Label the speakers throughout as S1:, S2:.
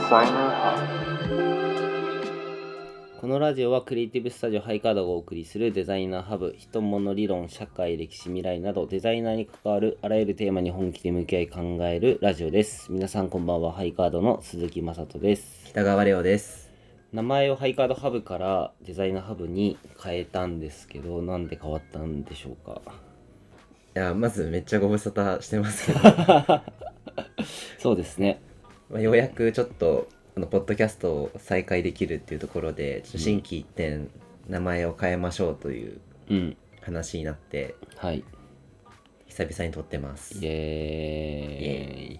S1: このラジオはクリエイティブスタジオハイカードがお送りするデザイナーハブ、人物理論、社会、歴史、未来などデザイナーに関わるあらゆるテーマに本気で向き合い考えるラジオです。皆さんこんばんは。ハイカードの鈴木雅人です。
S2: 北川レオです。
S1: 名前をハイカードハブからデザイナーハブに変えたんですけど、なんで変わったんでしょうか。
S2: いや、まずめっちゃご無沙汰してますけど
S1: そうですね、
S2: ようやくちょっとポッドキャストを再開できるっていうところでちょっと心機一転名前を変えましょうという話になって、
S1: はい、
S2: 久々に撮ってます。
S1: イエ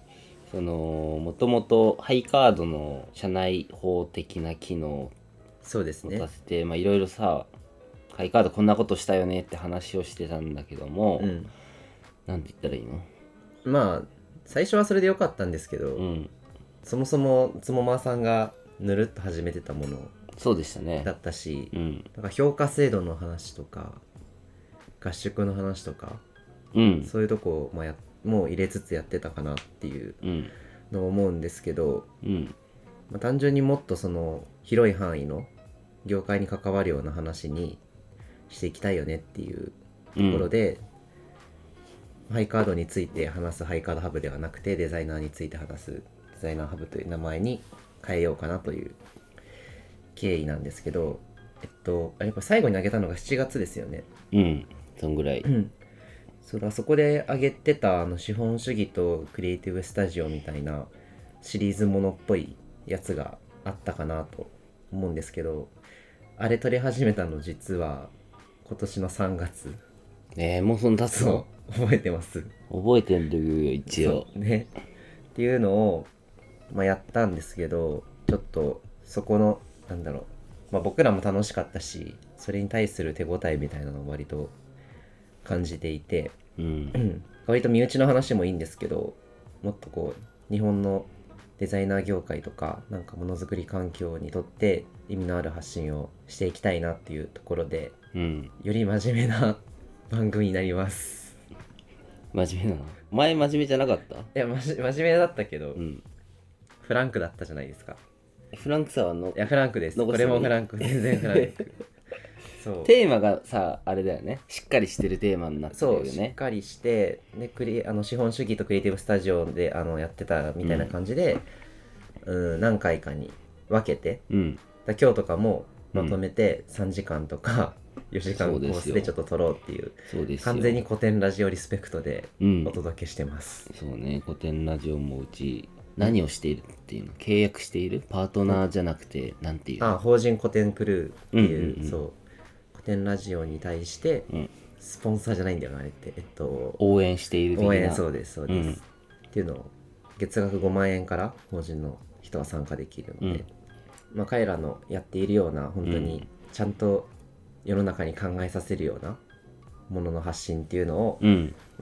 S1: ーイ。もともとハイカードの社内法的な機能
S2: そうですね。
S1: 持たせて、いろいろさ、ハイカードこんなことしたよねって話をしてたんだけども、なんて言ったらいいの？
S2: まあ最初はそれでよかったんですけど、そもそもつもまさんがぬるっと始めてたもの
S1: そうでしたね
S2: だったし、なんか評価制度の話とか合宿の話とか、そういうとこを、もう入れつつやってたかなっていうのを思うんですけど、単純にもっとその広い範囲の業界に関わるような話にしていきたいよねっていうところで、ハイカードについて話すハイカードハブではなくてデザイナーについて話すデザイナーハブという名前に変えようかなという経緯なんですけど、やっぱ最後に挙げたのが7月ですよね。
S1: そんぐらい。
S2: そこで挙げてた資本主義とクリエイティブスタジオみたいなシリーズものっぽいやつがあったかなと思うんですけど、あれ撮り始めたの実は今年の3月。
S1: もうそんな経つの？
S2: 覚えてます。
S1: 覚えてるよ一応
S2: ね。っていうのを、やったんですけど、ちょっとそこの僕らも楽しかったし、それに対する手応えみたいなのを割と感じていて、割と身内の話もいいんですけど、もっとこう日本のデザイナー業界とかなんかものづくり環境にとって意味のある発信をしていきたいなっていうところで、より真面目な番組になります。
S1: 真面目なの？前真面目じゃなかった？い
S2: や真面目だったけど、フランクだったじゃないですか。
S1: フランクさはの、
S2: いやフランクです。これもフランク、全然フランク
S1: そうテーマがさ、あれだよね、しっかりしてるテーマになってるよね。
S2: そうしっかりしてで資本主義とクリエイティブスタジオでやってたみたいな感じで、何回かに分けて、今日とかもまとめて3時間とか4時間コースでちょっと撮ろうっていう、完全に古典ラジオリスペクトでお届けしてます。
S1: そうね、古典ラジオもうち何をしているっていうの、契約しているパートナーじゃなくて、なんていうの、
S2: 法人古典クルーっていう、そう古典ラジオに対して、スポンサーじゃないんだよなあれって、
S1: 応援している的な。
S2: 応援、そうですそうです、っていうのを月額5万円から法人の人は参加できるので、彼らのやっているような本当にちゃんと世の中に考えさせるようなものの発信っていうのを、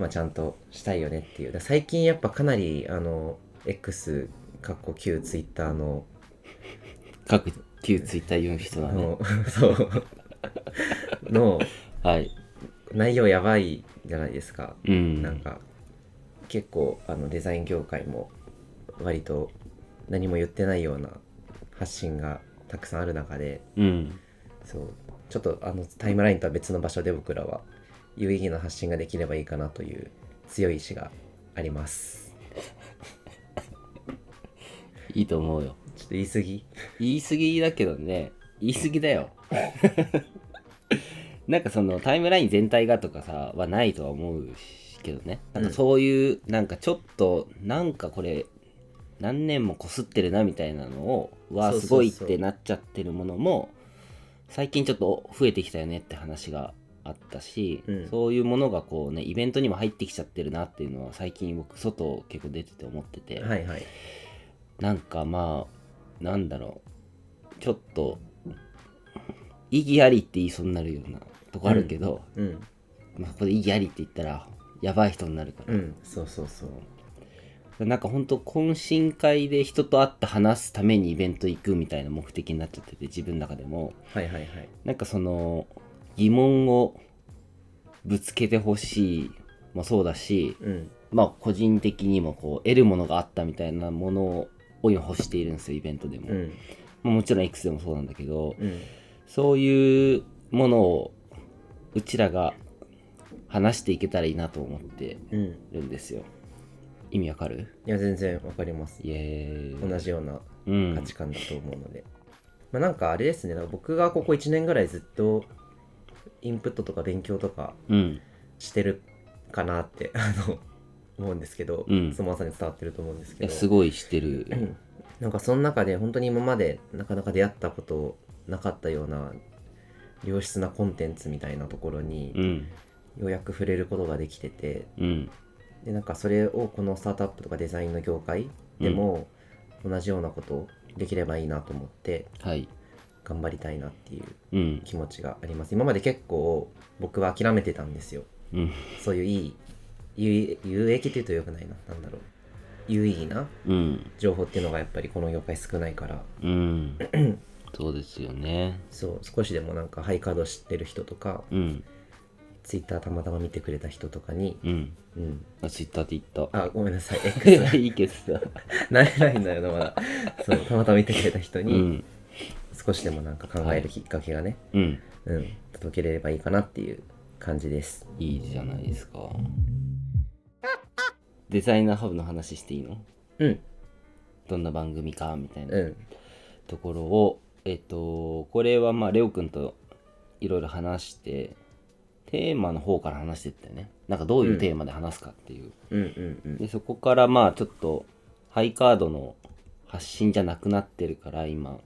S2: ちゃんとしたいよねっていう。最近やっぱかなりX 旧ツイッターの
S1: 旧ツイッター読む人だね
S2: そうの、
S1: はい、
S2: 内容やばいじゃないですか。なんか結構デザイン業界も割と何も言ってないような発信がたくさんある中で、そうちょっとタイムラインとは別の場所で僕らは有意義な発信ができればいいかなという強い意志があります。
S1: いいと思うよ。
S2: ちょっと言い
S1: 過ぎだけどね、言い過ぎだよなんかそのタイムライン全体がとかさはないとは思うけどね、なんかそういうなんかちょっとなんかこれ何年もこすってるなみたいなのをすごいってなっちゃってるものも最近ちょっと増えてきたよねって話があったし、そういうものがこうねイベントにも入ってきちゃってるなっていうのは最近僕外結構出てて思ってて、なんかなんだろう、ちょっと意義ありって言いそうになるようなとこあるけど、ここで意義ありって言ったらやばい人になるから、なんかほんと懇親会で人と会って話すためにイベント行くみたいな目的になっちゃってて、自分の中でも、なんかその疑問をぶつけてほしいもそうだし、個人的にもこう得るものがあったみたいなものを欲しているんですよ、イベントでも。
S2: うん
S1: もちろん X でもそうなんだけど、
S2: うん
S1: そういうものをうちらが話していけたらいいなと思ってるんですよ。意味わかる？
S2: いや全然わかります。
S1: イエーイ。
S2: 同じような価値観だと思うので、まあ、なんかあれですね、なんか僕がここ1年ぐらいずっとインプットとか勉強とかしてるかなって思うんですけど、そのまさに伝わってると思うんですけど、
S1: すごいしてる。
S2: なんかその中で本当に今までなかなか出会ったことなかったような良質なコンテンツみたいなところにようやく触れることができてて、でなんかそれをこのスタートアップとかデザインの業界でも同じようなことできればいいなと思って頑張りたいなっていう気持ちがあります。今まで結構僕は諦めてたんですよ、そういういい有益って言うとよくないな、なんだろう、有意義な情報っていうのがやっぱりこの業界少ないから、
S1: そうですよね。
S2: そう少しでもなんかハイカード知ってる人とか、ツイッターたまたま見てくれた人とかに、
S1: ツイッターって言った。
S2: あ、ごめんなさい、X
S1: いいけどさ
S2: 慣れないんだよなまだ。そうたまたま見てくれた人に、少しでもなんか考えるきっかけがね、届けれればいいかなっていう感じです。
S1: いいじゃないですか。デザイナーハブの話していいの？どんな番組かみたいなところを、これはまあレオくんといろいろ話して、テーマの方から話してったよね。なんかどういうテーマで話すかっていう。でそこからまあちょっとハイカードの発信じゃなくなってるから今、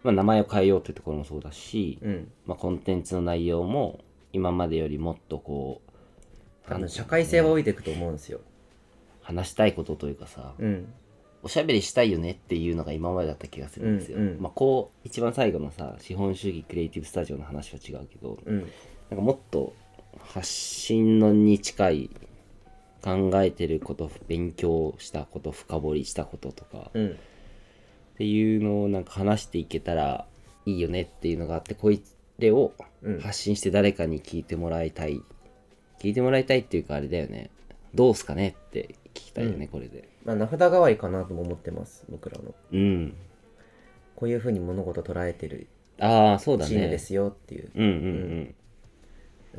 S1: まあ、名前を変えようっていうところもそうだし、まあ、コンテンツの内容も今までよりもっとこ
S2: う、社会性は置いていくと思うんですよ。
S1: 話したいことというかさ、おしゃべりしたいよねっていうのが今までだった気がするんですよ。まあこう一番最後のさ資本主義クリエイティブスタジオの話は違うけど、なんかもっと発信のに近い考えてること、勉強したこと、深掘りしたこととか、っていうのをなんか話していけたらいいよねっていうのがあって、これを発信して誰かに聞いてもらいたいっていうかあれだよね、どうすかねって聞きたいよね、これで。
S2: まあ名札代わりかなとも思ってます、僕らの。こういうふうに物事捉えてるチームですよっていう。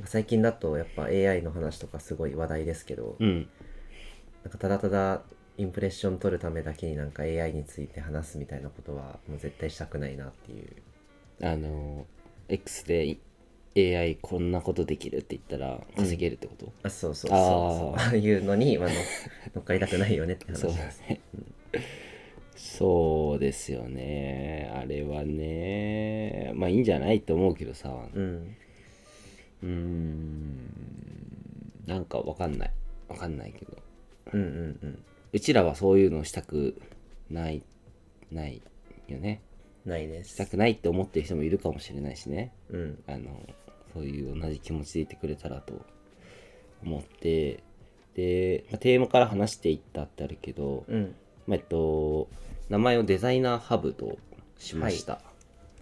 S2: 最近だとやっぱ AI の話とかすごい話題ですけど、なんかただただインプレッション取るためだけになんか AI について話すみたいなことはもう絶対したくないなっていう。
S1: X で AI こんなことできるって言ったら稼げるってこと？
S2: そうああいうのに、乗っかりたくないよねって話ですね。
S1: そうですよね。あれはね、まあいいんじゃないって思うけどさ、なんかわかんないけど、うちらはそういうのしたくないよね。
S2: ないです。
S1: したくないって思ってる人もいるかもしれないしね、そういう同じ気持ちでいてくれたらと思って、で、テーマから話していったってあるけど、名前をデザイナーハブとしました。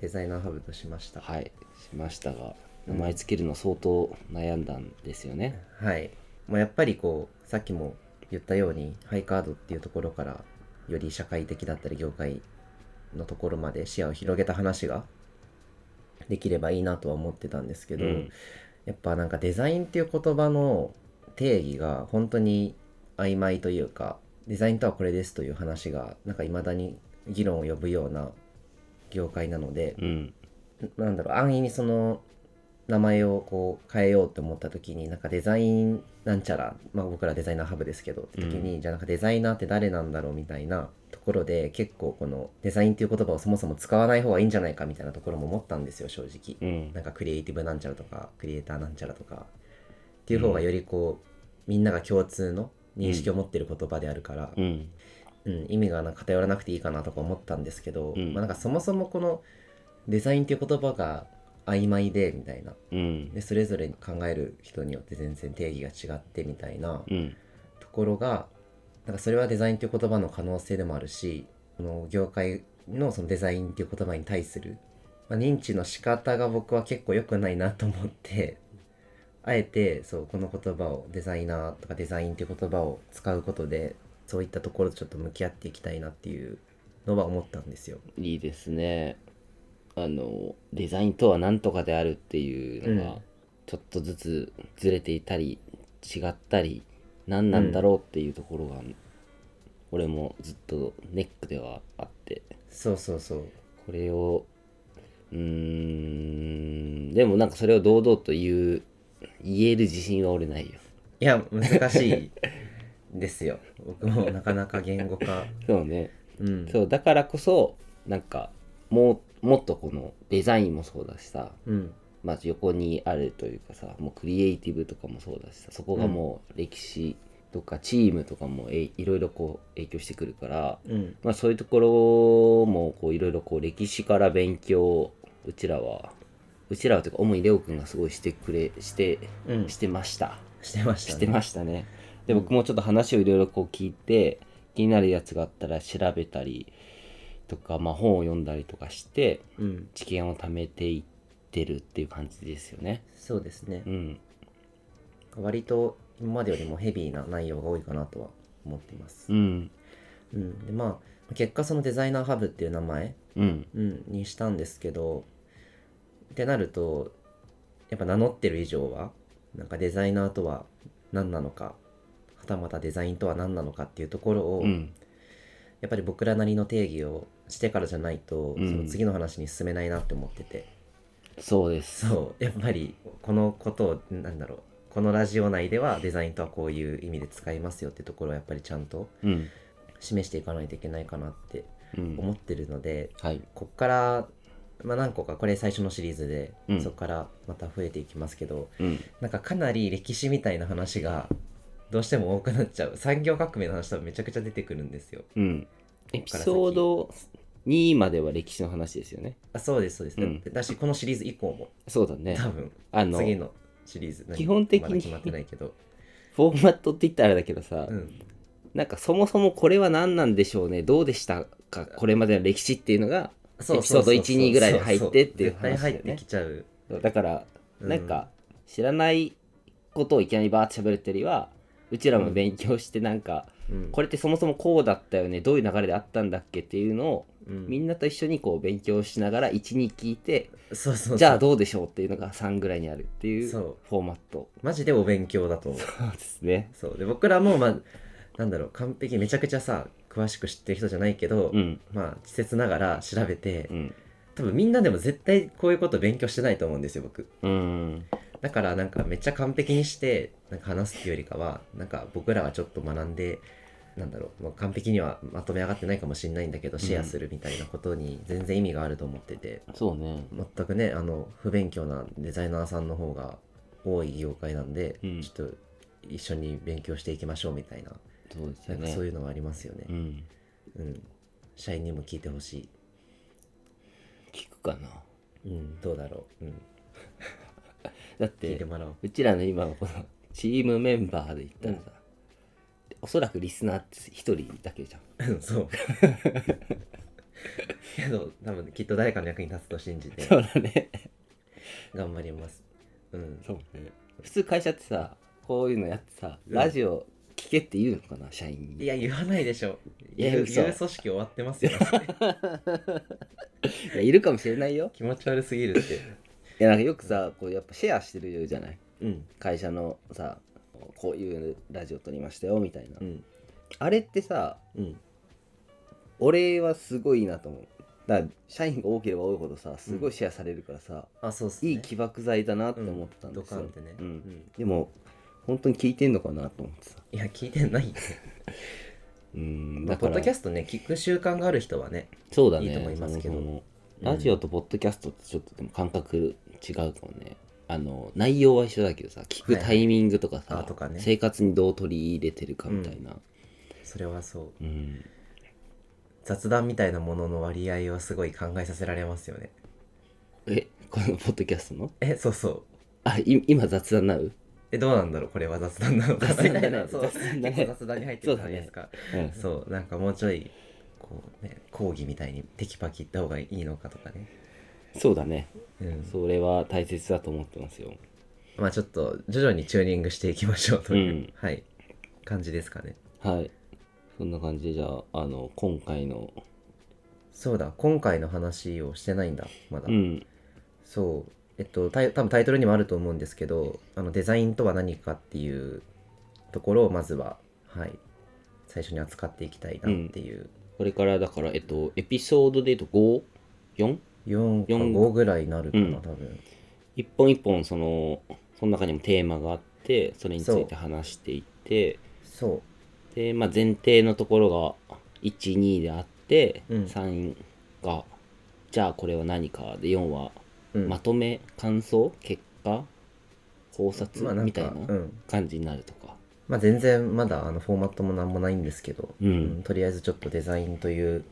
S2: デザイナーハブとしました。
S1: しましたが、名前つけるの相当悩んだんですよね。
S2: やっぱりこうさっきも言ったようにハイカードっていうところからより社会的だったり業界のところまで視野を広げた話ができればいいなとは思ってたんですけど、やっぱなんかデザインっていう言葉の定義が本当に曖昧というか、デザインとはこれですという話がなんか未だに議論を呼ぶような業界なので、なんだろう、安易にその名前をこう変えようと思った時になんかデザインなんちゃら、僕らデザイナーハブですけどって時に、じゃあなんかデザイナーって誰なんだろうみたいなところで結構このデザインっていう言葉をそもそも使わない方がいいんじゃないかみたいなところも思ったんですよ、正直。なんかクリエイティブなんちゃらとかクリエイターなんちゃらとかっていう方がよりこうみんなが共通の認識を持ってる言葉であるから、意味がなんか偏らなくていいかなとか思ったんですけど、なんかそもそもこのデザインっていう言葉が曖昧でみたいな、でそれぞれ考える人によって全然定義が違ってみたいなところが、なんかそれはデザインっていう言葉の可能性でもあるし、この業界のそのデザインっていう言葉に対する、認知の仕方が僕は結構良くないなと思って、あえてこの言葉をデザイナーとかデザインっていう言葉を使うことでそういったところとちょっと向き合っていきたいなっていうのは思ったんですよ。
S1: いいですね。デザインとは何とかであるっていうのがちょっとずつずれていたり違ったり何なんだろうっていうところが、俺もずっとネックではあって、
S2: そうそうそう、
S1: これをでもなんかそれを堂々と言える自信は俺ないよ。
S2: いや難しいですよ僕もなかなか言語化
S1: そうね、
S2: うん
S1: そうだからこそなんかもっとこのデザインもそうだしさ、
S2: うん
S1: まあ横にあるというかさ、もうクリエイティブとかもそうだしさ、そこがもう歴史とかチームとかもいろいろこう影響してくるから、まあそういうところもこういろいろこう歴史から勉強、うちらはというか主にレオくんがすごいしてました。
S2: してましたね。
S1: してましたね。で、僕もちょっと話をいろいろこう聞いて、気になるやつがあったら調べたりとか、まあ本を読んだりとかして、知見を貯めていってるっていう感じですよね。
S2: そうですね。割と今までよりもヘビーな内容が多いかなとは思っています。でまあ結果そのデザイナーハブっていう名前、にしたんですけど、ってなるとやっぱ名乗ってる以上はなんかデザイナーとは何なのか、はたまたデザインとは何なのかっていうところを、やっぱり僕らなりの定義をしてからじゃないと、その次の話に進めないなって思ってて。
S1: そうです。
S2: そうやっぱりこのことをこのラジオ内ではデザインとはこういう意味で使いますよってところをやっぱりちゃんと示していかないといけないかなって思ってるので、こっから何個か、これ最初のシリーズで、そこからまた増えていきますけど、なんかかなり歴史みたいな話がどうしても多くなっちゃう。産業革命の話多分めちゃくちゃ出てくるんですよ。
S1: エピソード2までは歴史の話ですよね。
S2: そうですそうです、だしこのシリーズ以降も
S1: そうだね、
S2: 多分次のシリーズ
S1: 基本的に
S2: まだ決まってないけど
S1: フォーマットって言ったらあれだけどさ、なんかそもそもこれは何なんでしょうね、どうでしたかこれまでの歴史っていうのがエピソード1、2ぐらいで入ってっていう話だよね。
S2: 絶対入ってきちゃう。
S1: だからなんか知らないことをいきなりバーッと喋るってよりは、うちらも勉強してなんか、これってそもそもこうだったよね、どういう流れであったんだっけっていうのを、みんなと一緒にこう勉強しながら1、2聞いて、じゃあどうでしょうっていうのが3ぐらいにあるっていうフォーマット。
S2: マジでお勉強だと思う。
S1: そうですね。
S2: そうで僕らも完璧めちゃくちゃさ詳しく知ってる人じゃないけど、まあ稚拙ながら調べて、多分みんなでも絶対こういうこと勉強してないと思うんですよ僕。だからなんかめっちゃ完璧にしてなんか話すっていうよりかは、なんか僕らがちょっと学んで完璧にはまとめ上がってないかもしれないんだけど、シェアするみたいなことに全然意味があると思ってて。
S1: そうね。
S2: 全くね不勉強なデザイナーさんの方が多い業界なんで、ちょっと一緒に勉強していきましょうみたいな、
S1: そうですよね、
S2: なんかそういうのはありますよね。社員にも聞いてほしい。
S1: 聞くかな。
S2: どうだろう。
S1: だってうちらの今のこのチームメンバーで言ったらさ、おそらくリスナーって一人だけじゃん。
S2: そうけど多分きっと誰かの役に立つと信じて
S1: そうだね
S2: 頑張ります。
S1: そうね。普通会社ってさ、こういうのやってさ、ラジオ聞けって言うのかな、社員に。
S2: いや言わないでしょ。
S1: 言う
S2: 組織終わってますよ
S1: いやいるかもしれないよ。
S2: 気持ち悪すぎるって。い
S1: やなんかよくさ、こうやっぱシェアしてるじゃない、会社のさ、こういうラジオ撮りましたよみたいな、あれってさ、俺はすごいなと思う。だから社員が多ければ多いほどさ、すごいシェアされるからさ、
S2: そうっすね、
S1: いい起爆剤だなって思ってたんですよ。
S2: ドカンってね。
S1: でも本当に聞いてんのかなと思ってさ。
S2: いや聞いてないだからポッドキャストね聞く習慣がある人はね、
S1: そうだね、
S2: いいと思いますけど、
S1: ラジオとポッドキャストってちょっとでも感覚違うかもね。内容は一緒だけどさ、聞くタイミングとかさ、
S2: とかね、
S1: 生活にどう取り入れてるかみたいな、
S2: それはそう、雑談みたいなものの割合はすごい考えさせられますよね。
S1: このポッドキャストの
S2: そうそう、
S1: 今雑談なる？
S2: どうなんだろう、これは雑談なのかなみたいな。そう
S1: 雑談だね、
S2: 雑談に入ってるじゃないですか。そうなんかもうちょいこうね、講義みたいにテキパキ言った方がいいのかとかね。
S1: そうだね、それは大切だと思ってますよ。
S2: まあちょっと徐々にチューニングしていきましょうという、感じですかね。
S1: はい。そんな感じで、じゃあ今回の
S2: そうだ、今回の話をしてないんだ、まだ。
S1: うん。
S2: そう。多分タイトルにもあると思うんですけど、デザインとは何かっていうところをまずは、はい、最初に扱っていきたいなっていう。
S1: これからだから、エピソードで言うと 5?4?
S2: 4か
S1: 4
S2: 5ぐらいになるかな、
S1: うん。
S2: 多分。
S1: 一本一本その中にもテーマがあって、それについて
S2: そう、
S1: 話していって、
S2: そ
S1: で、まあ、前提のところが1、2であって、
S2: う。うん、
S1: 3が、じゃあこれは何かで、4は
S2: うん。
S1: まとめ、感想、結果、考察
S2: まあなんか、
S1: みたいな
S2: うん。
S1: 感じになるとか。
S2: まあ全然まだフォーマットもなんもないんですけど、
S1: うん。
S2: とりあえずちょっとデザインという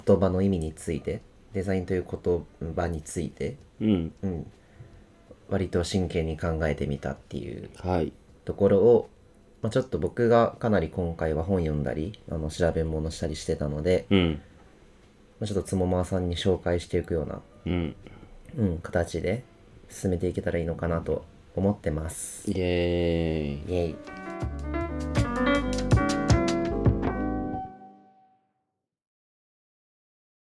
S2: 言葉の意味について、デザインという言葉について、
S1: うん。
S2: うん、割と真剣に考えてみたっていう
S1: はい。
S2: ところを、まあ、ちょっと僕がかなり今回は本読んだり調べ物したりしてたので、
S1: うん。
S2: まあ、ちょっとつもまーさんに紹介していくような、
S1: うん。
S2: 形で進めていけたらいいのかなと思ってます。
S1: イエーイ。
S2: イエイ。